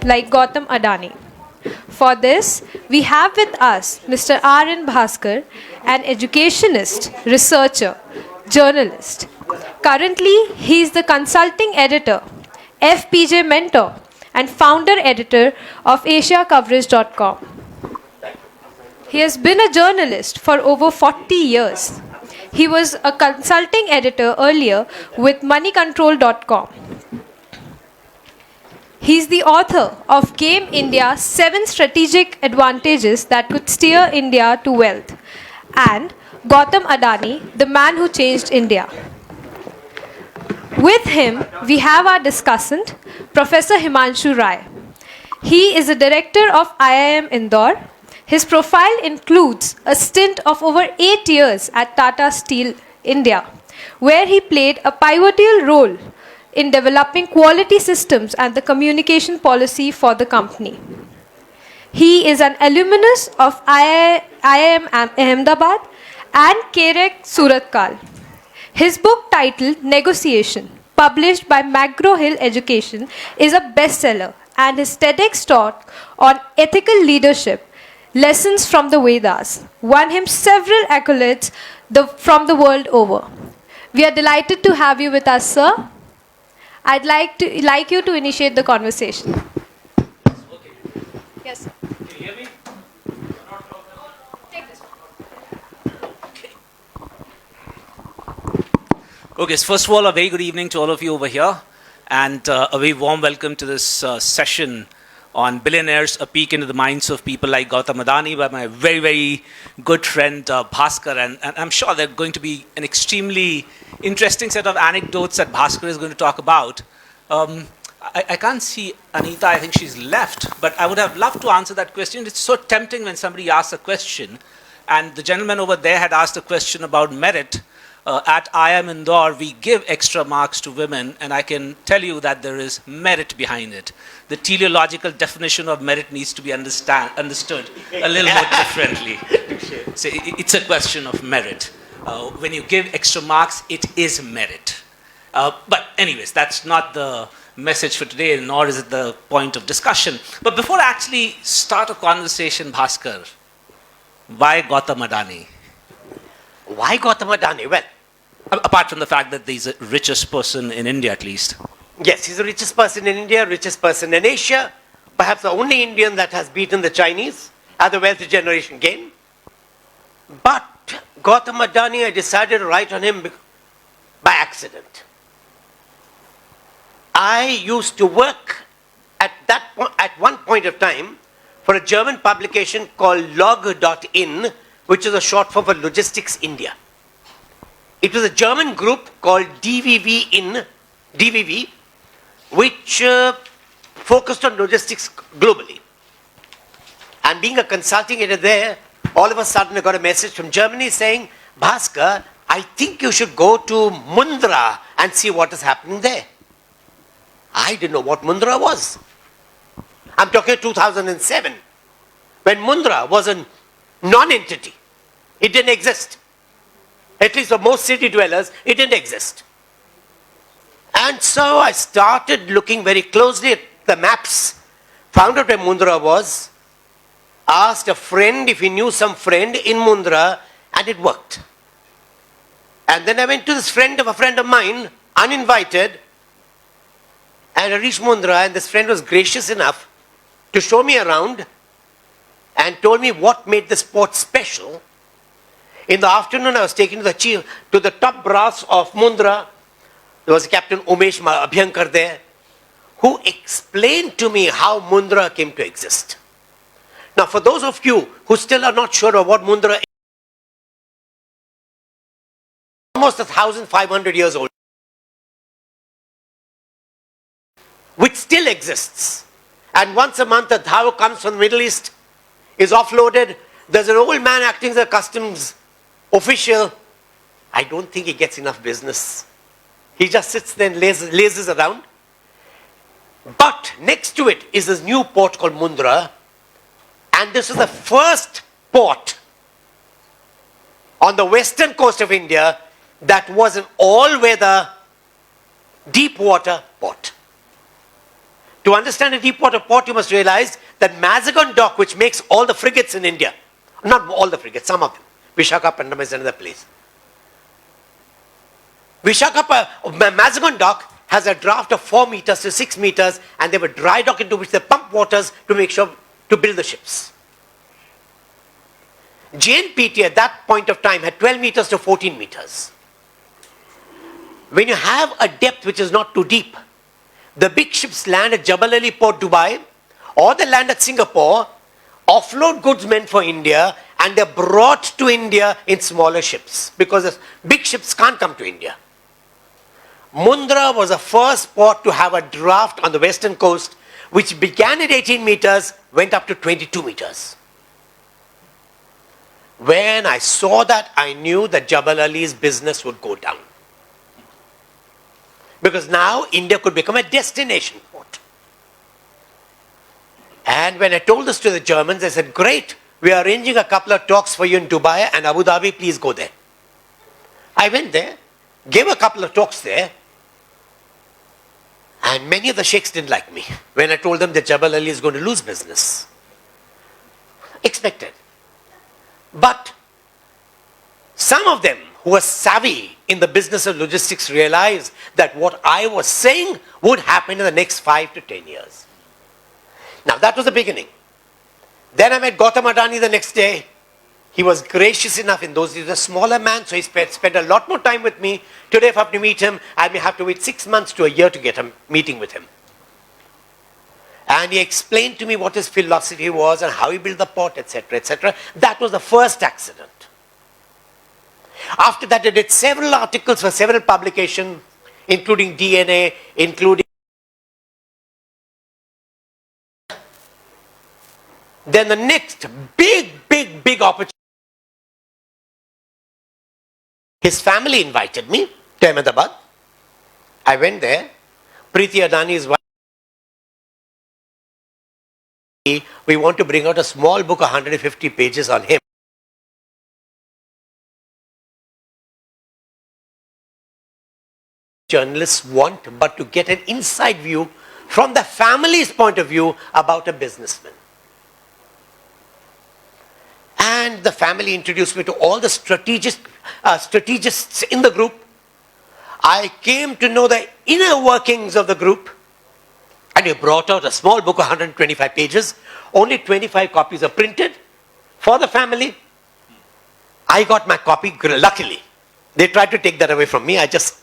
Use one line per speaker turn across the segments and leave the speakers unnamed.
like Gautam Adani. For this, we have with us Mr. N Bhaskar, an educationist, researcher, journalist. Currently, he is the consulting editor, FPJ mentor, and founder editor of AsiaCoverage.com. He has been a journalist for over 40 years. He was a consulting editor earlier with moneycontrol.com. He is the author of Game India 7 Strategic Advantages That Could Steer India to Wealth and Gautam Adani, The Man Who Changed India. With him, we have our discussant, Professor Himanshu Rai. He is a director of IIM Indore. His profile includes a stint of over 8 years at Tata Steel, India, where he played a pivotal role in developing quality systems and the communication policy for the company. He is an alumnus of IIM Ahmedabad and KREC Suratkal. His book titled Negotiation, published by McGraw-Hill Education, is a bestseller, and his TEDx talk on ethical leadership, Lessons from the Vedas, won him several accolades from the world over. We are delighted to have you with us, sir. I'd like you to initiate the conversation.
Okay.
Yes, sir.
Can you hear me?
Take this one.
Okay, so first of all, a very good evening to all of you over here, and a very warm welcome to this session on Billionaires, a peek into the minds of people like Gautam Adani by my very, very good friend Bhaskar. And I'm sure there's going to be an extremely interesting set of anecdotes that Bhaskar is going to talk about. I can't see Anita, I think she's left, but I would have loved to answer that question. It's so tempting when somebody asks a question, and the gentleman over there had asked a question about merit. At IIM Indore, we give extra marks to women, and I can tell you that there is merit behind it. The teleological definition of merit needs to be understood a little more differently. So it's a question of merit. When you give extra marks, it is merit. But anyways, that's not the message for today, nor is it the point of discussion. But before I actually start a conversation, Bhaskar, why Gautam Adani?
Why Gautam Adani? Well,
apart from the fact that he's the richest person in India, at least.
yes, he's the richest person in India, richest person in Asia, perhaps the only Indian that has beaten the Chinese at the wealth generation game. But Gautam Adani, I decided to write on him by accident. I used to work at one point of time for a German publication called log.in, which is a short form for Logistics India. It was a German group called DVV, which focused on logistics globally. And being a consulting editor there, all of a sudden I got a message from Germany saying, Bhaskar, I think you should go to Mundra and see what is happening there. I didn't know what Mundra was. I'm talking 2007, when Mundra was a non-entity. It didn't exist. At least for most city dwellers, it didn't exist. And so I started looking very closely at the maps, found out where Mundra was, asked a friend if he knew some friend in Mundra, and it worked. And then I went to this friend of a friend of mine, uninvited, and I reached Mundra, and this friend was gracious enough to show me around and told me what made the sport special. In the afternoon, I was taken to the top brass of Mundra. There was Captain Umesh Abhyankar there, who explained to me how Mundra came to exist. Now, for those of you who still are not sure of what Mundra is, almost 1,500 years old, which still exists. And once a month, a dhao comes from the Middle East, is offloaded. There's an old man acting as a customs official. I don't think he gets enough business. He just sits there and lazes around. But next to it is this new port called Mundra. And this is the first port on the western coast of India that was an all-weather deep water port. To understand a deep water port, you must realize that Mazagon Dock, which makes all the frigates in India, not all the frigates, some of them, Visakhapatnam is another place. Mazagon Dock has a draft of 4 meters to 6 meters, and they have a dry dock into which they pump waters to make sure to build the ships. JNPT at that point of time had 12 meters to 14 meters. When you have a depth which is not too deep, the big ships land at Jebel Ali Port, Dubai, or they land at Singapore, offload goods meant for India, and they're brought to India in smaller ships because the big ships can't come to India. Mundra was the first port to have a draft on the western coast, which began at 18 meters, went up to 22 meters. When I saw that, I knew that Jebel Ali's business would go down. Because now India could become a destination port. And when I told this to the Germans, they said, great, we are arranging a couple of talks for you in Dubai and Abu Dhabi, please go there. I went there, gave a couple of talks there, and many of the sheikhs didn't like me when I told them that Jebel Ali is going to lose business. Expected. But some of them who were savvy in the business of logistics realized that what I was saying would happen in the next 5 to 10 years. Now that was the beginning. Then I met Gautam Adani the next day. He was gracious enough. In those days, he was a smaller man, so he spent a lot more time with me. Today, if I have to meet him, I may have to wait 6 months to a year to get a meeting with him. And he explained to me what his philosophy was and how he built the port, etc., etc. That was the first accident. After that, I did several articles for several publications, including DNA, including... Then the next big opportunity. His family invited me to Ahmedabad. I went there. Preeti Adani's wife. We want to bring out a small book, 150 pages on him. Journalists want, but to get an inside view from the family's point of view about a businessman. And the family introduced me to all the strategists in the group. I came to know the inner workings of the group. And he brought out a small book, 125 pages. Only 25 copies are printed for the family. I got my copy, luckily. They tried to take that away from me. I just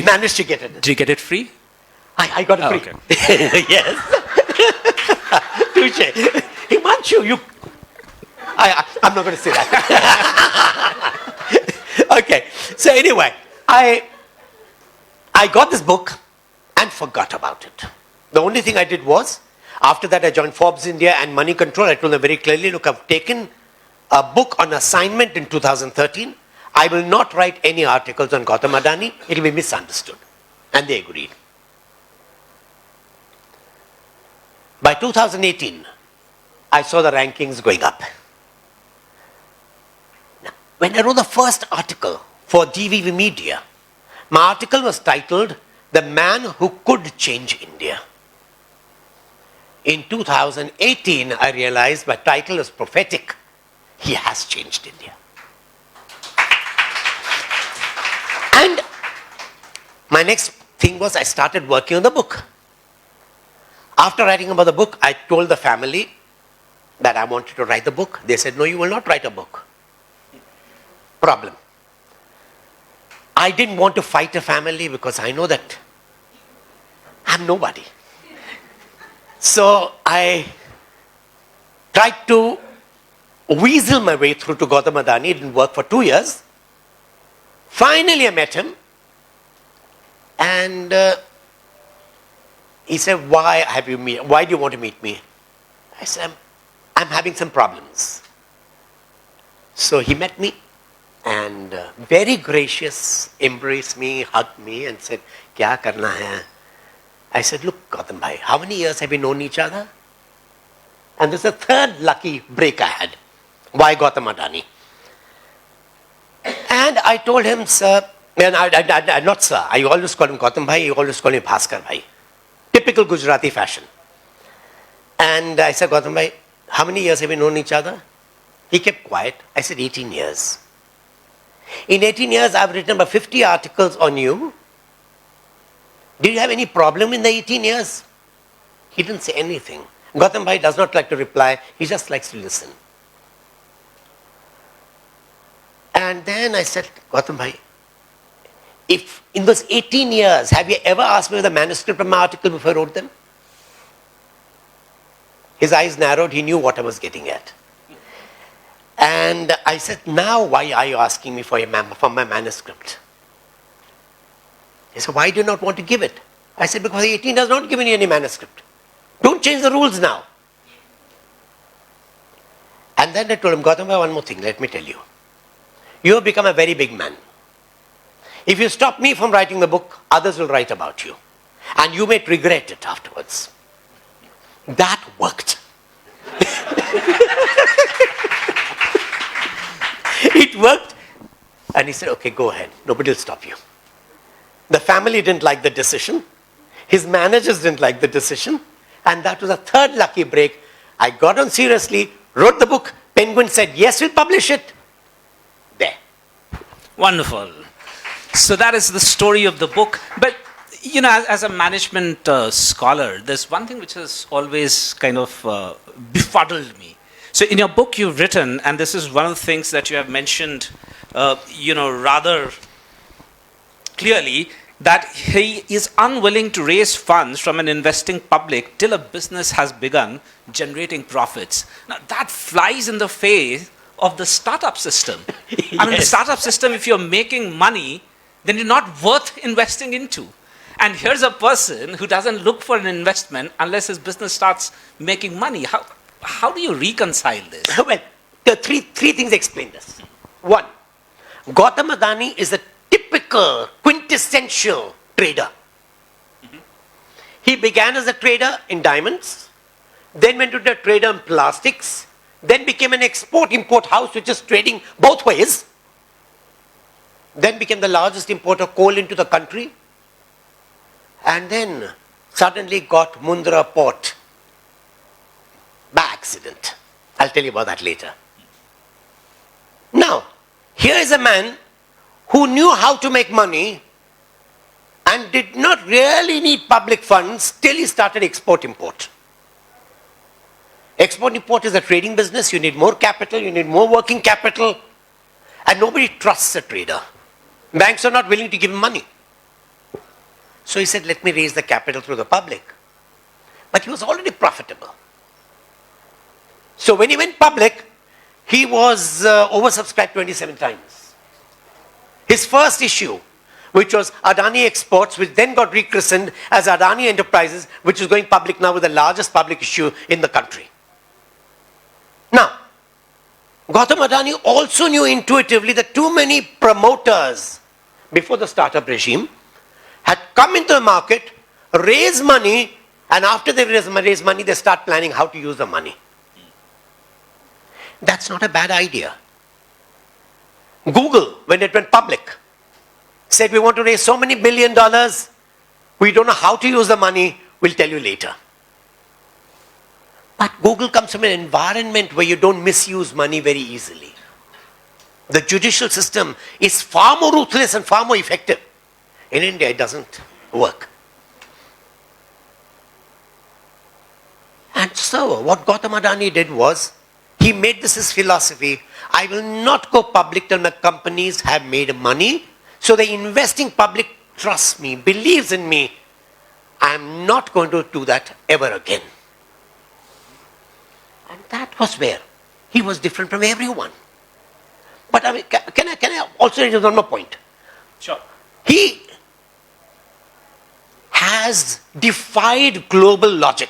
managed to get it.
Did you get it free?
I got it free.
Okay.
Yes. Touche. Himanshu, you... I'm not going to say that. Okay. So anyway, I got this book and forgot about it. The only thing I did was, after that I joined Forbes India and Money Control. I told them very clearly, look, I've taken a book on assignment in 2013. I will not write any articles on Gautam Adani. It will be misunderstood. And they agreed. By 2018, I saw the rankings going up. Now, when I wrote the first article for DVV Media, my article was titled, The Man Who Could Change India. In 2018, I realized my title is prophetic. He has changed India. And my next thing was I started working on the book. After writing about the book, I told the family that I wanted to write the book. They said, no, you will not write a book. Problem. I didn't want to fight a family because I know that I'm nobody. So I tried to weasel my way through to Gautam Adani. It didn't work for 2 years. Finally, I met him. And he said, why do you want to meet me? I said, I'm having some problems. So he met me and very gracious, embraced me, hugged me and said, Kya karna hai? I said, look, Gautam bhai, how many years have we known each other? And this is the third lucky break I had. Why Gautam Adani? And I told him, sir, and not sir, I always call him Gautam bhai, he always call me Bhaskar bhai. typical Gujarati fashion. And I said, Gautam bhai, how many years have we known each other? He kept quiet. I said, 18 years. In 18 years, I've written about 50 articles on you. Did you have any problem in the 18 years? He didn't say anything. Gautam bhai does not like to reply. He just likes to listen. And then I said, Gautam bhai, if in those 18 years, have you ever asked me for the manuscript of my article before I wrote them? His eyes narrowed. He knew what I was getting at. And I said, now why are you asking me for my manuscript? He said, why do you not want to give it? I said, because 18 does not give me any manuscript. Don't change the rules now. And then I told him, Gautam bhai, one more thing, let me tell you. You have become a very big man. If you stop me from writing the book, others will write about you. And you may regret it afterwards. That worked. It worked. And he said, okay, go ahead. Nobody will stop you. The family didn't like the decision. His managers didn't like the decision. And that was a third lucky break. I got on seriously, wrote the book. Penguin said, yes, we'll publish it. There.
Wonderful. So that is the story of the book. But, you know, as a management scholar, there's one thing which has always kind of befuddled me. So in your book you've written, and this is one of the things that you have mentioned, rather clearly, that he is unwilling to raise funds from an investing public till a business has begun generating profits. Now that flies in the face of the startup system.
Yes.
I mean, the startup system, if you're making money, then you're not worth investing into. And here's a person who doesn't look for an investment unless his business starts making money. How do you reconcile this?
Well, there are three things explain this. One, Gautam Adani is a typical, quintessential trader. Mm-hmm. He began as a trader in diamonds, then went to the trader in plastics, then became an export-import house which is trading both ways, then became the largest importer of coal into the country, and then suddenly got Mundra port by accident. I'll tell you about that later. Now, here is a man who knew how to make money and did not really need public funds till he started export-import. Export-import is a trading business. You need more capital, you need more working capital, and nobody trusts a trader. Banks are not willing to give him money. So he said, let me raise the capital through the public. But he was already profitable. So when he went public, he was oversubscribed 27 times. His first issue, which was Adani Exports, which then got rechristened as Adani Enterprises, which is going public now with the largest public issue in the country. Now, Gautam Adani also knew intuitively that too many promoters before the startup regime had come into the market, raised money, and after they raise money, they start planning how to use the money. That's not a bad idea. Google, when it went public, said we want to raise so many $1 billion, we don't know how to use the money, we'll tell you later. But Google comes from an environment where you don't misuse money very easily. The judicial system is far more ruthless and far more effective. In India, it doesn't work. And so, what Gautam Adani did was, he made this his philosophy. I will not go public till my companies have made money. So the investing public trusts me, believes in me. I am not going to do that ever again. And that was where he was different from everyone. But I mean, can I also raise one more point?
Sure.
He has defied global logic.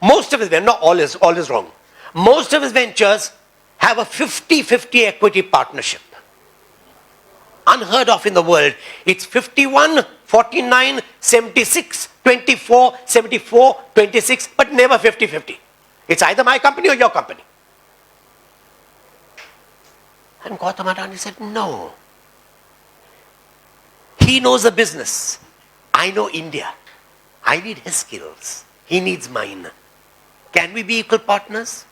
Most of his ventures, not all is wrong. Most of his ventures have a 50-50 equity partnership. Unheard of in the world. It's 51, 49, 76, 24, 74, 26, but never 50-50. It's either my company or your company. And Gautam Adani said, no. He knows the business. I know India. I need his skills. He needs mine. Can we be equal partners?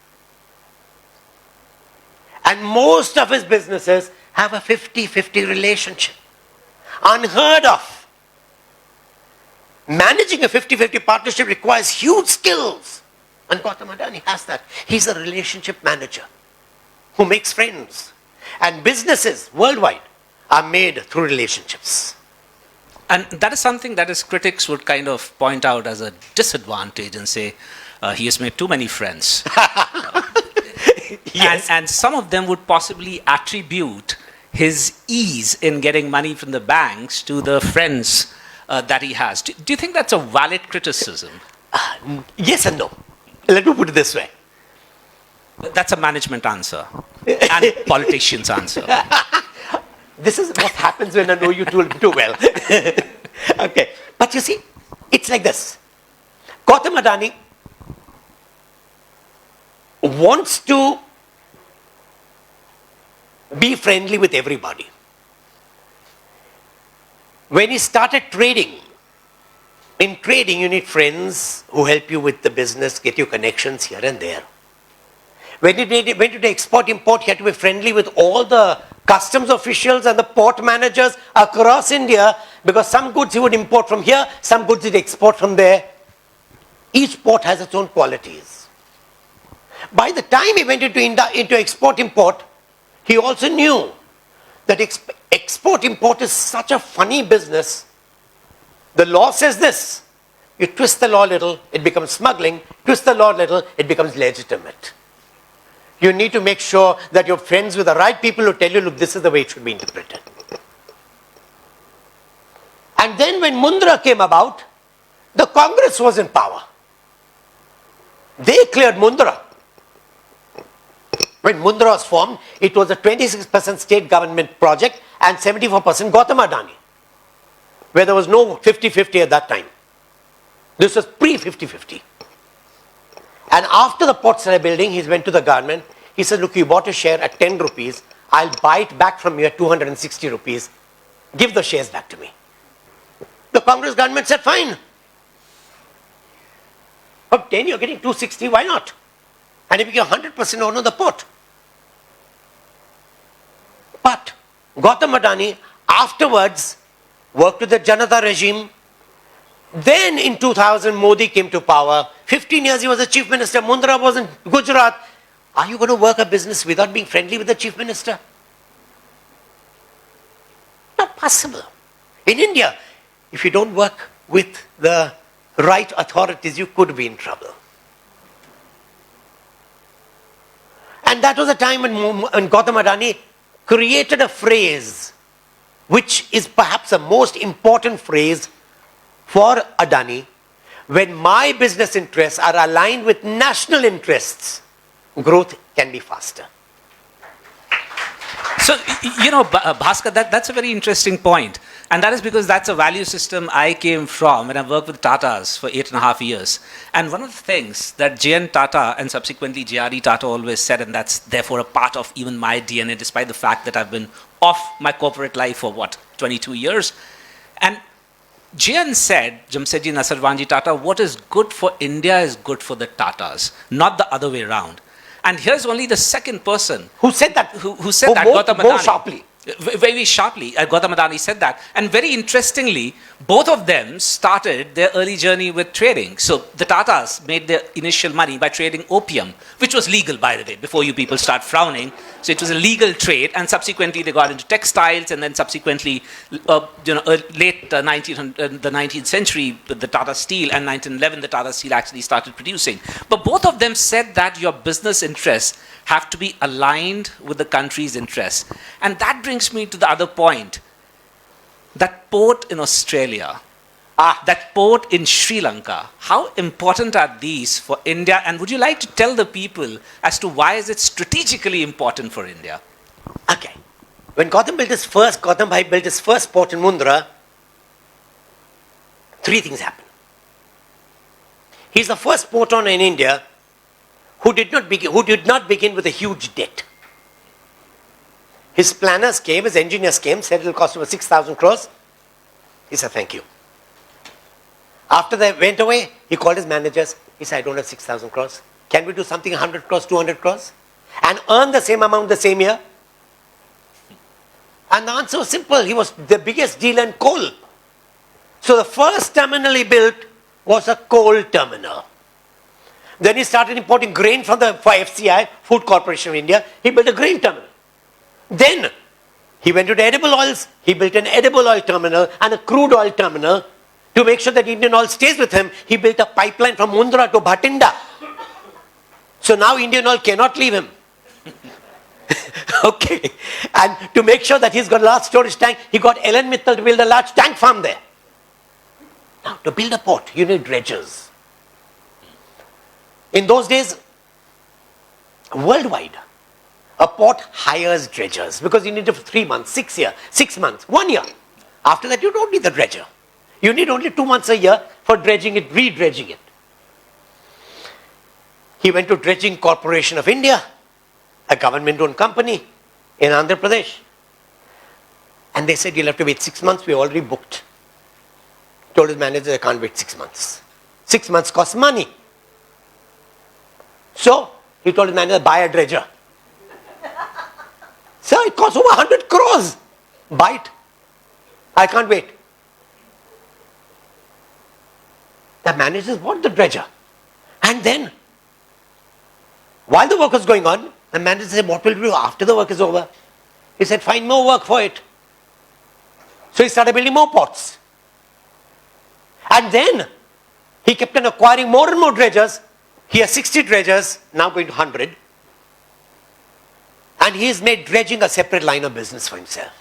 And most of his businesses have a 50-50 relationship. Unheard of. Managing a 50-50 partnership requires huge skills. And Gautam Adani has that. He's a relationship manager who makes friends. And businesses worldwide are made through relationships.
And that is something that his critics would kind of point out as a disadvantage and say he has made too many friends.
Yes.
And some of them would possibly attribute his ease in getting money from the banks to the friends that he has. Do you think that's a valid criticism?
Yes and no. Let me put it this way.
That's a management answer and politician's answer.
This is what happens when I know you too well. Okay. But you see, it's like this. Gautam Adani wants to be friendly with everybody. When he started trading, in trading you need friends who help you with the business, get you connections here and there. When he went to the export-import, he had to be friendly with all the customs officials and the port managers across India, because some goods he would import from here, some goods he'd export from there. Each port has its own qualities. By the time he went into export-import, he also knew that export-import is such a funny business. The law says this. You twist the law a little, it becomes smuggling. Twist the law a little, it becomes legitimate. You need to make sure that you're friends with the right people who tell you, look, this is the way it should be interpreted. And then when Mundra came about, the Congress was in power. They cleared Mundra. When Mundra was formed, it was a 26% state government project and 74% Gautam Adani, where there was no 50-50 at that time. This was pre-50-50. And after the port started building, he went to the government. He said, look, you bought a share at 10 rupees. I'll buy it back from you at 260 rupees. Give the shares back to me. The Congress government said, fine. But 10, you're getting 260, why not? And he became 100% owner of the port. But Gautam Adani afterwards worked with the Janata regime. Then in 2000, Modi came to power. 15 years he was the chief minister. Mundra was in Gujarat. Are you going to work a business without being friendly with the chief minister? Not possible. In India, if you don't work with the right authorities, you could be in trouble. And that was a time when Gautam Adani created a phrase which is perhaps the most important phrase for Adani. When my business interests are aligned with national interests, growth can be faster.
So, Bhaskar, that's a very interesting point. And that is because that's a value system I came from when I worked with Tatas for 8.5 years. And one of the things that J.N. Tata and subsequently J.R.D. Tata always said, and that's therefore a part of even my DNA, despite the fact that I've been off my corporate life for 22 years. And J.N. said, Jamsetji Nasarwanji Tata, what is good for India is good for the Tatas, not the other way around. And here's only the second person
who said that.
Who said that? Gautam Adani.
More sharply.
Very sharply, Gautam Adani said that. And very interestingly, both of them started their early journey with trading. So the Tatas made their initial money by trading opium, which was legal, by the way, before you people start frowning. So it was a legal trade, and subsequently they got into textiles, and then subsequently, late the 19th century, the Tata Steel, and 1911, the Tata Steel actually started producing. But both of them said that your business interests have to be aligned with the country's interests. And that brings me to the other point. That port in Australia, that port in Sri Lanka, how important are these for India? And would you like to tell the people as to why is it strategically important for India?
Okay. When Gautam Bhai built his first port in Mundra, 3 things happened. He's the first port owner in India who did not begin with a huge debt. His planners came, his engineers came, said it will cost over 6,000 crores. He said, thank you. After they went away, he called his managers. He said, I don't have 6,000 crores. Can we do something 100 crores, 200 crores? And earn the same amount the same year? And the answer was simple. He was the biggest dealer in coal. So the first terminal he built was a coal terminal. Then he started importing grain from the FCI, Food Corporation of India. He built a grain terminal. Then he went to the edible oils. He built an edible oil terminal and a crude oil terminal. To make sure that Indian oil stays with him, he built a pipeline from Mundra to Bhatinda. So now Indian oil cannot leave him. Okay. And to make sure that he's got a large storage tank, he got Ellen Mittal to build a large tank farm there. Now, to build a port, you need dredgers. In those days, worldwide, a port hires dredgers because you need it for 3 months, 6 months, 1 year. After that, you don't need the dredger. You need only 2 months a year for dredging it, re-dredging it. He went to Dredging Corporation of India, a government-owned company in Andhra Pradesh. And they said, you'll have to wait 6 months, we already booked. Told his manager, I can't wait 6 months. 6 months costs money. So, he told his manager, buy a dredger. So, it costs over 100 crores. Buy it. I can't wait. The managers bought the dredger. And then, while the work was going on, the manager said, what will we do after the work is over? He said, find more work for it. So he started building more ports. And then, he kept on acquiring more and more dredgers. He has 60 dredgers, now going to 100. And he has made dredging a separate line of business for himself.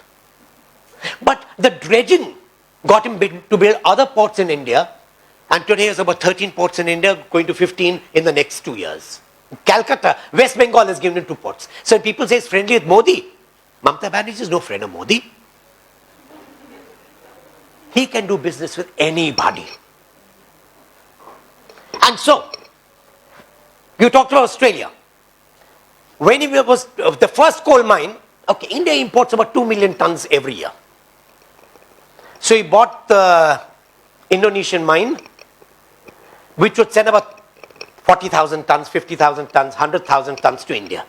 But the dredging got him to build other ports in India. And today there's about 13 ports in India, going to 15 in the next 2 years. Calcutta, West Bengal has given him 2 ports. So people say he's friendly with Modi. Mamata Banerjee is no friend of Modi. He can do business with anybody. And so, you talked about Australia. When he was the first coal mine, okay, India imports about 2 million tons every year. So he bought the Indonesian mine, which would send about 40,000 tons, 50,000 tons, 100,000 tons to India.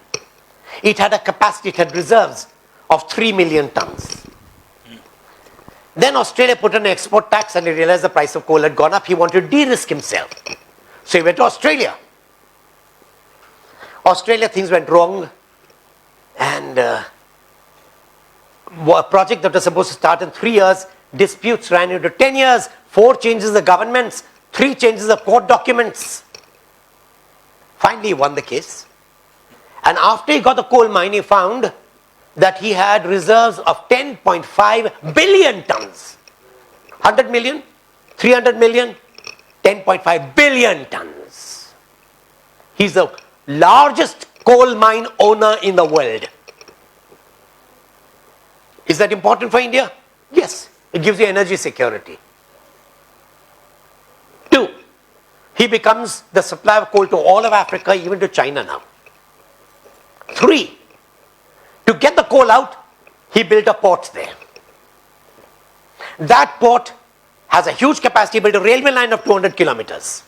It had a capacity, it had reserves of 3 million tons. Then Australia put an export tax and he realized the price of coal had gone up. He wanted to de-risk himself. So he went to Australia. Australia, things went wrong. And a project that was supposed to start in 3 years, disputes ran into 10 years, 4 changes of governments, 3 changes of court documents. Finally, he won the case. And after he got the coal mine, he found that he had reserves of 10.5 billion tons. 100 million, 300 million, 10.5 billion tons. He's the largest coal mine owner in the world. Is that important for India? Yes. It gives you energy security. 2, he becomes the supplier of coal to all of Africa, even to China now. 3, to get the coal out, he built a port there. That port has a huge capacity, built a railway line of 200 kilometers.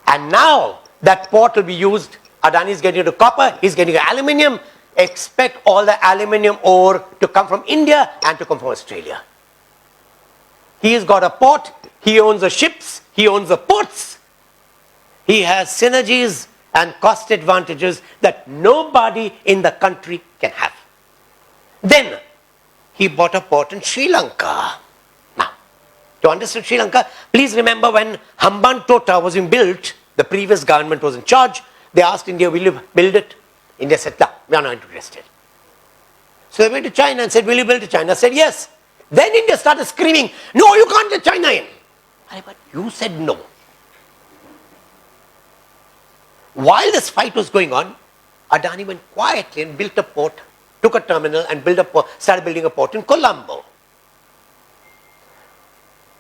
And now that port will be used. Adani is getting into copper, he's getting aluminium. Expect all the aluminium ore to come from India and to come from Australia. He has got a port, he owns the ships, he owns the ports. He has synergies and cost advantages that nobody in the country can have. Then he bought a port in Sri Lanka. Now, to understand Sri Lanka, please remember when Hambantota was being built, the previous government was in charge. They asked India, will you build it? India said, no, we are not interested. So they went to China and said, will you build it? China said, yes. Then India started screaming, no, you can't let China in. But you said no. While this fight was going on, Adani went quietly and built a port, took a terminal and built a port, started building a port in Colombo.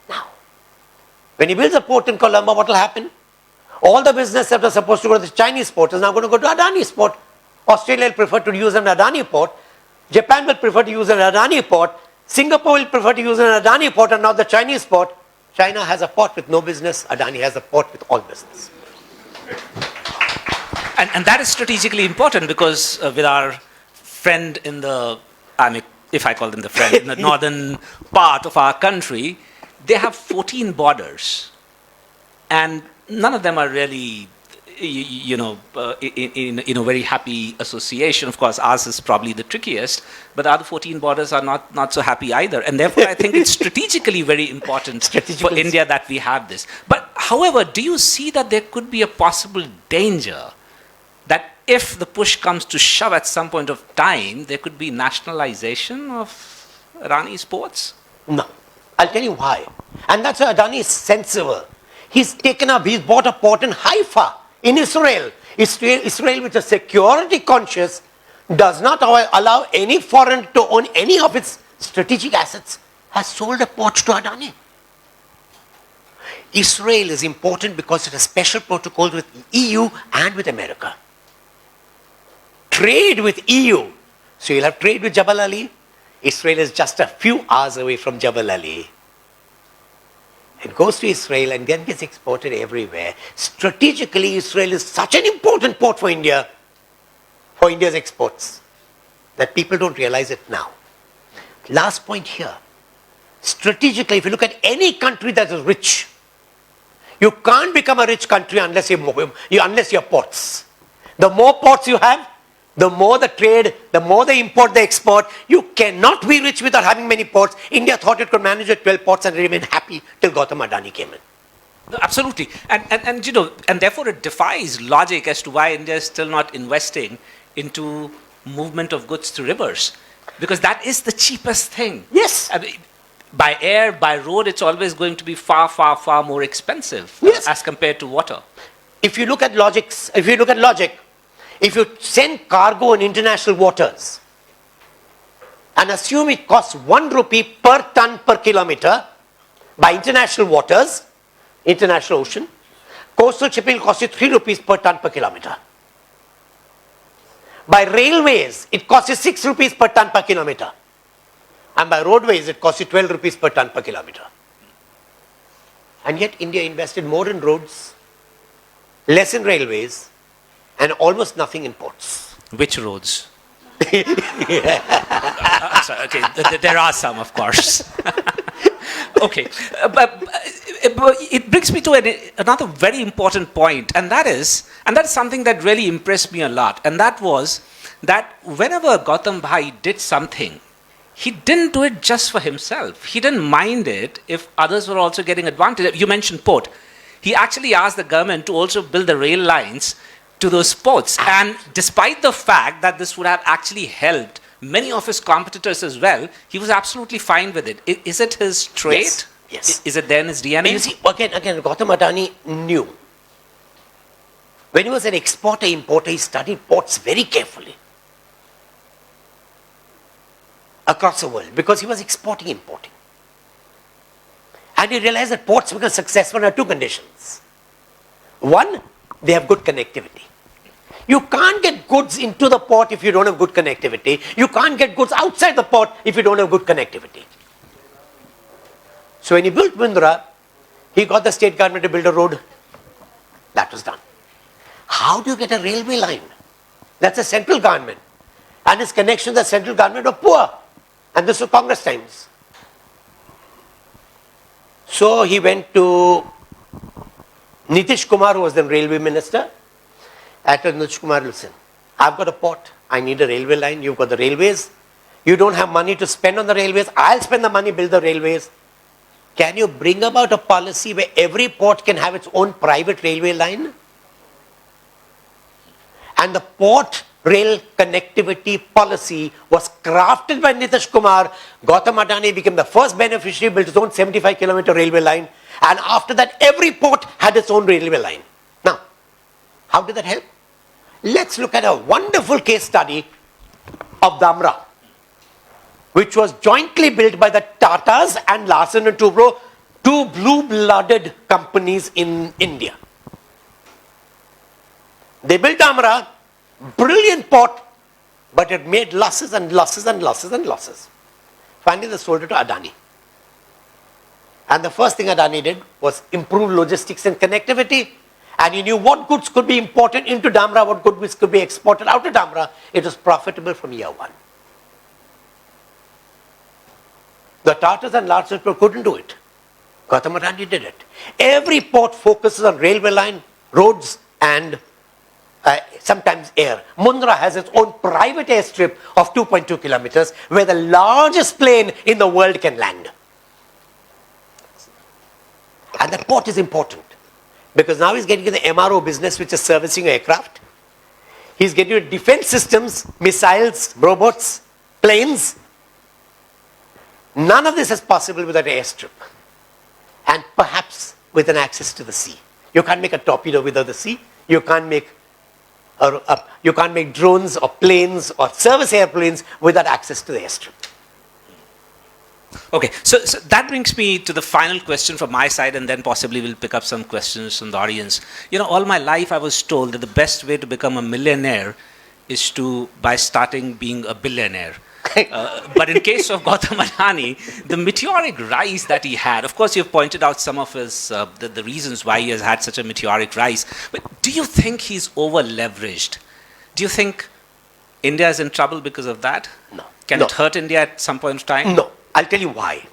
Now, when he builds a port in Colombo, what will happen? All the business that was supposed to go to the Chinese port is now going to go to Adani's port. Australia will prefer to use an Adani port. Japan will prefer to use an Adani port. Singapore will prefer to use an Adani port and not the Chinese port. China has a port with no business. Adani has a port with all business.
And that is strategically important because with our friend in the, I mean, if I call them the friend, in the northern part of our country, they have 14 borders. And none of them are really, in a very happy association. Of course, ours is probably the trickiest, but the other 14 borders are not so happy either. And therefore, I think it's strategically very important for India that we have this. But however, do you see that there could be a possible danger that if the push comes to shove at some point of time, there could be nationalization of Adani's ports?
No. I'll tell you why. And that's why Adani is sensible. He's bought a port in Haifa, in Israel. Israel, which is security conscious, does not allow any foreign to own any of its strategic assets, has sold a port to Adani. Israel is important because it has special protocols with EU and with America. Trade with EU. So you'll have trade with Jabal Ali. Israel is just a few hours away from Jabal Ali. It goes to Israel and then gets exported everywhere. Strategically, Israel is such an important port for India, for India's exports, that people don't realize it now. Last point here. Strategically, if you look at any country that is rich, you can't become a rich country unless you have ports. The more ports you have, the more the trade, the more the import, the export. You cannot be rich without having many ports. India thought it could manage with 12 ports and remain happy till Gautam Adani came in.
No, absolutely. And therefore it defies logic as to why India is still not investing into movement of goods through rivers. Because that is the cheapest thing.
Yes.
I mean, by air, by road, it's always going to be far, far, far more expensive as compared to water.
If you look at logic, if you send cargo in international waters and assume it costs 1 rupee per ton per kilometer by international waters, international ocean, coastal shipping will cost you 3 rupees per ton per kilometer. By railways, it costs you 6 rupees per ton per kilometer. And by roadways, it costs you 12 rupees per ton per kilometer. And yet India invested more in roads, less in railways, and almost nothing in ports.
Which roads? Sorry, okay, there are some, of course. Okay, but it brings me to another very important point, and that is something that really impressed me a lot, and that was that whenever Gautam Bhai did something, he didn't do it just for himself. He didn't mind it if others were also getting advantage. You mentioned port. He actually asked the government to also build the rail lines to those ports. And despite the fact that this would have actually helped many of his competitors as well, he was absolutely fine with it. Is it his trait?
Yes.
Is it there in his DNA?
And you see, again, Gautam Adani knew. When he was an exporter-importer, he studied ports very carefully across the world because he was exporting, importing. And he realized that ports become successful under two conditions. One, they have good connectivity. You can't get goods into the port if you don't have good connectivity. You can't get goods outside the port if you don't have good connectivity. So when he built Mundra, he got the state government to build a road. That was done. How do you get a railway line? That's a central government. And his connections with the central government were poor. And this was Congress times. So he went to Nitish Kumar, who was the railway minister. I told Nitish Kumar, listen, I've got a port. I need a railway line. You've got the railways. You don't have money to spend on the railways. I'll spend the money, build the railways. Can you bring about a policy where every port can have its own private railway line? And the port rail connectivity policy was crafted by Nitish Kumar. Gautam Adani became the first beneficiary, built his own 75-kilometer railway line. And after that, every port had its own railway line. Now, how did that help? Let's look at a wonderful case study of Dhamra, which was jointly built by the Tatas and Larsen and Toubro, two blue-blooded companies in India. They built Dhamra, brilliant port, but it made losses and losses and losses and losses. Finally, they sold it to Adani. And the first thing Adani did was improve logistics and connectivity. And he knew what goods could be imported into Dhamra, what goods could be exported out of Dhamra. It was profitable from year one. The Tatars and large people couldn't do it. Gautam Adani did it. Every port focuses on railway line, roads, and sometimes air. Mundra has its own private airstrip of 2.2 kilometers where the largest plane in the world can land. And that port is important because now he's getting into the MRO business, which is servicing aircraft. He's getting into defense systems, missiles, robots, planes. None of this is possible without an airstrip. And perhaps with an access to the sea. You can't make a torpedo without the sea. You can't make drones or planes or service airplanes without access to the airstrip.
Okay, so that brings me to the final question from my side, and then possibly we'll pick up some questions from the audience. You know, all my life I was told that the best way to become a millionaire is by starting being a billionaire. But in case of Gautam Adani, the meteoric rise that he had, of course you've pointed out some of his, the reasons why he has had such a meteoric rise, but do you think he's over-leveraged? Do you think India is in trouble because of that?
No.
Can it hurt India at some point of time?
No. I'll tell you why.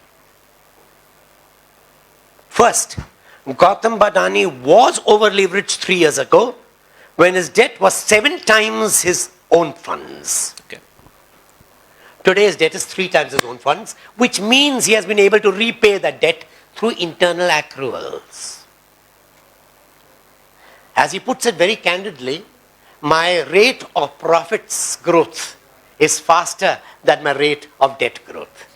First, Gautam Adani was over-leveraged 3 years ago when his debt was 7 times his own funds.
Okay.
Today his debt is 3 times his own funds, which means he has been able to repay that debt through internal accruals. As he puts it very candidly, my rate of profits growth is faster than my rate of debt growth.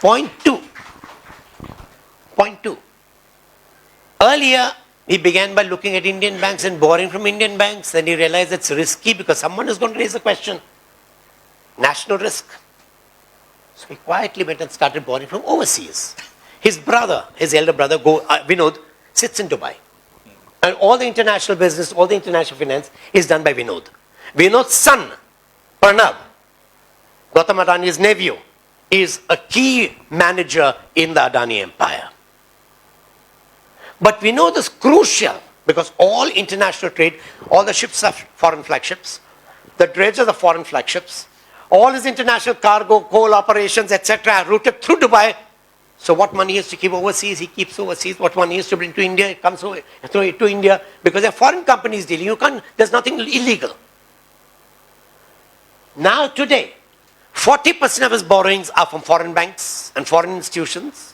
Point two. Earlier, he began by looking at Indian banks and borrowing from Indian banks. Then he realized it's risky because someone is going to raise the question. National risk. So he quietly went and started borrowing from overseas. His brother, his elder brother, Vinod, sits in Dubai. And all the international business, all the international finance is done by Vinod. Vinod's son, Pranav, Gautam Adani's nephew, is a key manager in the Adani empire. But Vinod is crucial because all international trade, all the ships are foreign flagships, the dredges are foreign flagships, all his international cargo, coal operations, etc. are routed through Dubai. So what money he has to keep overseas, he keeps overseas. What money he has to bring to India, it comes to India because they're foreign companies dealing. There's nothing illegal. Now today, 40% of his borrowings are from foreign banks and foreign institutions.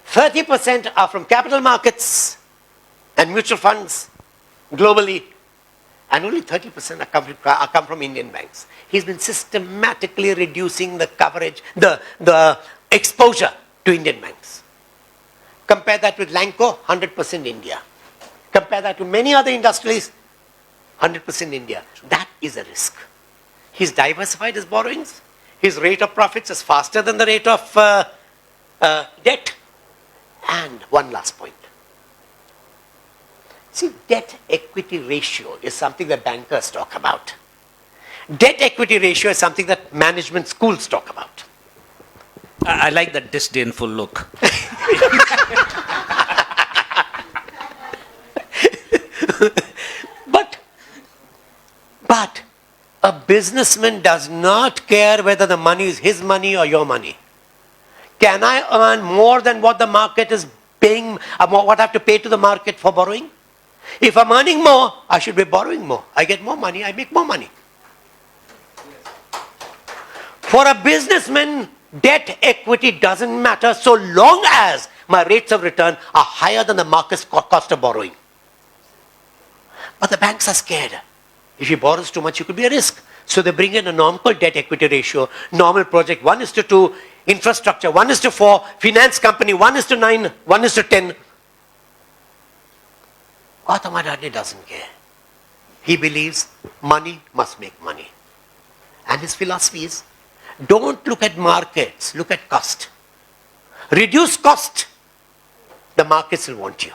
30% are from capital markets and mutual funds globally. And only 30% come from Indian banks. He's been systematically reducing the coverage, the exposure to Indian banks. Compare that with Lanco, 100% India. Compare that to many other industries, 100% India. That is a risk. He's diversified his borrowings. His rate of profits is faster than the rate of debt. And one last point. See, debt-equity ratio is something that bankers talk about. Debt-equity ratio is something that management schools talk about.
I like that disdainful look.
But a businessman does not care whether the money is his money or your money. Can I earn more than what the market is paying, what I have to pay to the market for borrowing? If I'm earning more, I should be borrowing more. I get more money, I make more money. For a businessman, debt equity doesn't matter so long as my rates of return are higher than the market's cost of borrowing. But the banks are scared. If he borrows too much, it could be a risk. So they bring in a norm called debt equity ratio. Normal project 1:2, infrastructure 1:4, finance company 1:9, 1:10. Gautam Adani doesn't care. He believes money must make money. And his philosophy is, don't look at markets, look at cost. Reduce cost, the markets will want you.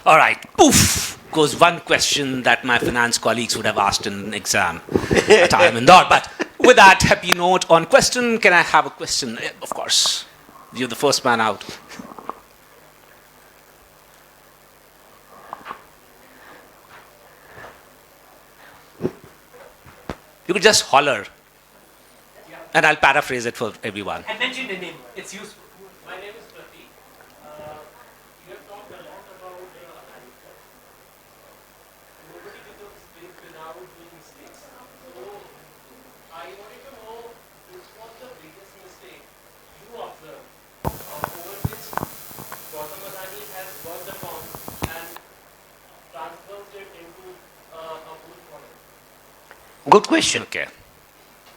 All right, poof, goes one question that my finance colleagues would have asked in an exam at IIM Indore. But With that happy note on question, can I have a question? Of course. You're the first man out. You could just holler. And I'll paraphrase it for everyone.
I mentioned the name. It's useful. My name is Pratik. You have talked a lot about America. Nobody becomes big without doing mistakes. So I wanted to know which was the biggest mistake you observed over which Gautam Adani has worked upon and transferred it into a good model.
Good question.
Okay.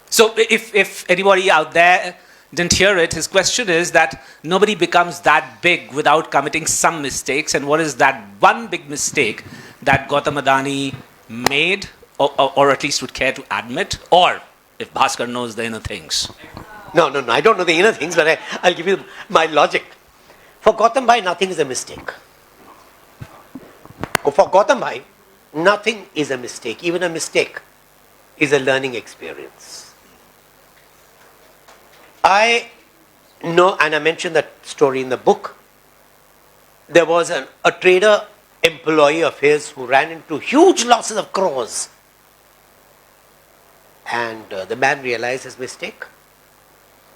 So if anybody out there didn't hear it, his question is that nobody becomes that big without committing some mistakes. And what is that one big mistake that Gautam Adani made or at least would care to admit? Or if Bhaskar knows the inner things.
No. I don't know the inner things, but I'll give you my logic. For Gautam Bhai, nothing is a mistake. For Gautam Bhai, nothing is a mistake. Even a mistake is a learning experience. I know, and I mentioned that story in the book. There was a trader employee of his who ran into huge losses of crores. And the man realized his mistake,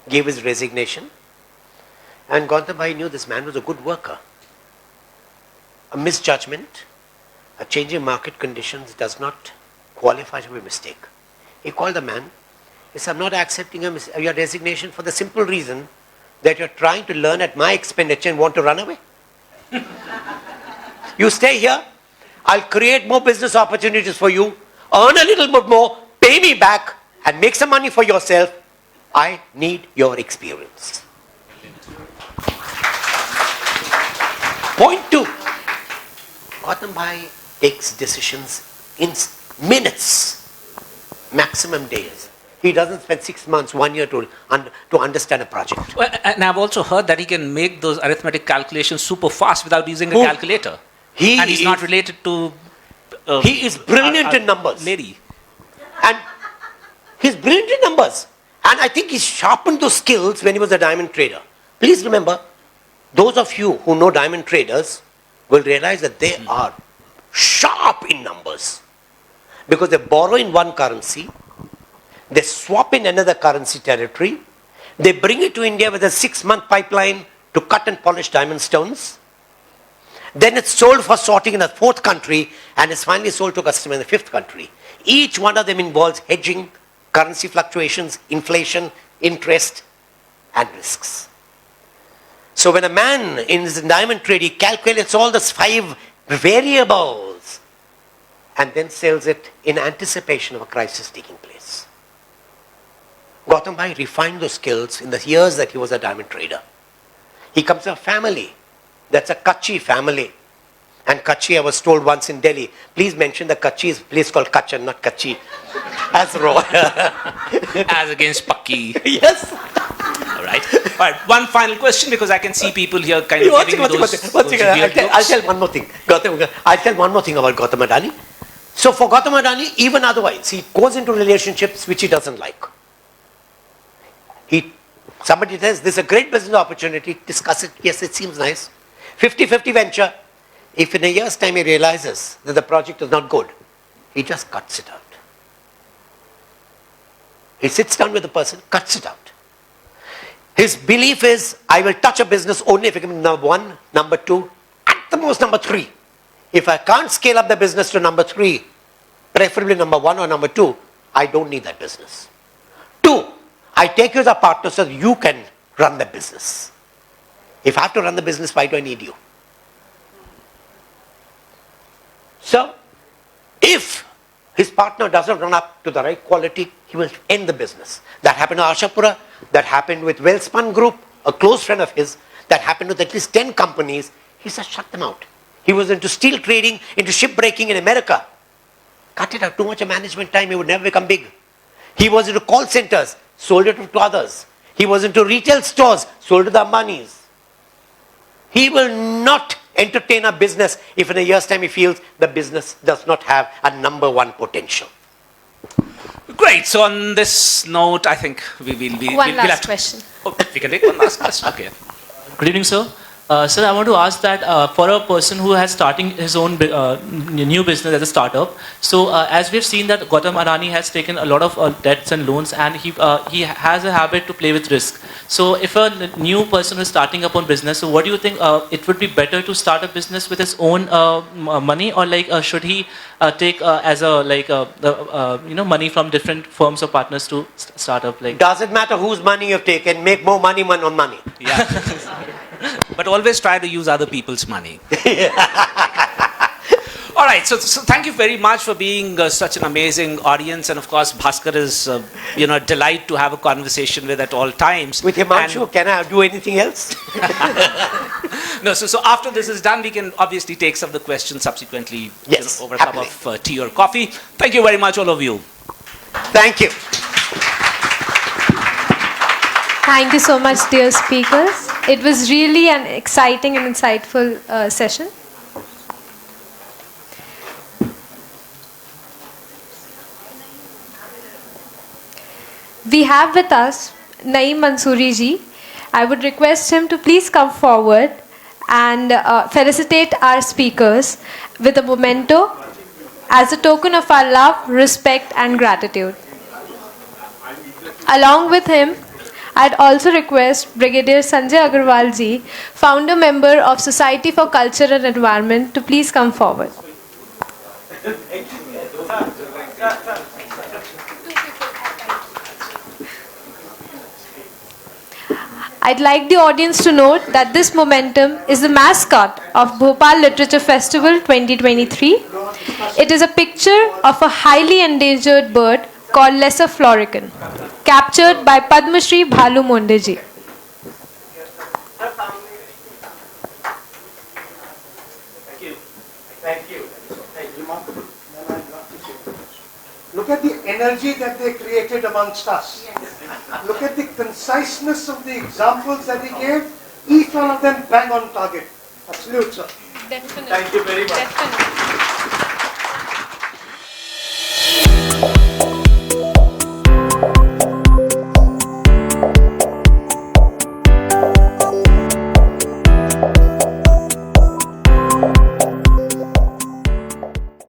gave his resignation. And Gautam Bhai knew this man was a good worker. A misjudgment, a change in market conditions does not qualify to be a mistake. He called the man. He said, I'm not accepting your resignation for the simple reason that you're trying to learn at my expenditure and want to run away. You stay here, I'll create more business opportunities for you, earn a little bit more, pay me back, and make some money for yourself. I need your experience. Point 2. Gautam Bhai takes decisions in minutes, maximum days. He doesn't spend 6 months, 1 year to understand a project.
Well, and I've also heard that he can make those arithmetic calculations super fast without using a calculator. And he's not related to...
he is brilliant in numbers.
Lady.
And he's brilliant in numbers. And I think he sharpened those skills when he was a diamond trader. Please remember, those of you who know diamond traders will realize that they are sharp in numbers. Because they borrow in one currency, they swap in another currency territory, they bring it to India with a 6-month pipeline to cut and polish diamond stones. Then it's sold for sorting in a 4th country and it's finally sold to a customer in the 5th country. Each one of them involves hedging, currency fluctuations, inflation, interest, and risks. So when a man in his diamond trade, he calculates all those 5 variables and then sells it in anticipation of a crisis taking place. Gautam Bhai refined those skills in the years that he was a diamond trader. He comes from a family that's a Kutchi family. And Kutchi, I was told once in Delhi, please mention the Kutchi is a place called Kutch, not Kutchi. As raw.
As against Pakki.
Yes.
All right. One final question, because I can see people here kind of giving those weird
I'll
looks.
tell one more thing. I'll tell one more thing about Gautam Adani. So for Gautam Adani, even otherwise, he goes into relationships which he doesn't like. Somebody says, this is a great business opportunity, discuss it, yes, it seems nice. 50-50 venture. If in a year's time he realizes that the project is not good, he just cuts it out. He sits down with the person, cuts it out. His belief is, I will touch a business only if it can be number 1, number 2, at the most number 3. If I can't scale up the business to number 3, preferably number 1 or number 2, I don't need that business. 2, I take you as a partner so that you can run the business. If I have to run the business, why do I need you? So, if his partner doesn't run up to the right quality, he will end the business. That happened to Ashapura, that happened with Wellspun Group, a close friend of his, that happened with at least 10 companies. He said, shut them out. He was into steel trading, into shipbreaking in America. Cut it out, too much of management time, he would never become big. He was into call centers, sold it to others. He was into retail stores, sold to the Ambanis. He will not entertain a business if in a year's time he feels the business does not have a number 1 potential.
Great. So on this note, I think
One last question.
Oh, we can take one last question. Okay.
Good evening, sir. Sir, I want to ask that for a person who has starting his own new business as a startup, so as we've seen that Gautam Adani has taken a lot of debts and loans, and he has a habit to play with risk. So if a new person is starting up on business, so what do you think it would be better to start a business with his own money, or like should he take as a money from different firms or partners to start up? Like,
Doesn't matter whose money you've taken, make more money on money.
Yeah. But always try to use other people's money. All right, so thank you very much for being such an amazing audience, and of course Bhaskar is a delight to have a conversation with at all times.
With Himanshu, can I do anything else?
No, so after this is done, we can obviously take some of the questions subsequently.
Yes,
Over a cup of tea or coffee. Thank you very much, all of you.
Thank you.
Thank you so much, dear speakers. It was really an exciting and insightful session. We have with us Naeem Mansoori ji. I would request him to please come forward and felicitate our speakers with a memento as a token of our love, respect and gratitude. Along with him, I'd also request Brigadier Sanjay Agarwal ji, founder member of Society for Culture and Environment, to please come forward. I'd like the audience to note that this momentum is the mascot of Bhopal Literature Festival 2023. It is a picture of a highly endangered bird called Lesser Florican, captured by Padma Shri Bhalu Monde ji.
Thank you. Remarkable. Look at the energy that they created amongst us. Look at the conciseness of the examples that he gave. Each one of them bang on target. Absolute, sir.
Definitely.
Thank you very much.
Definitely.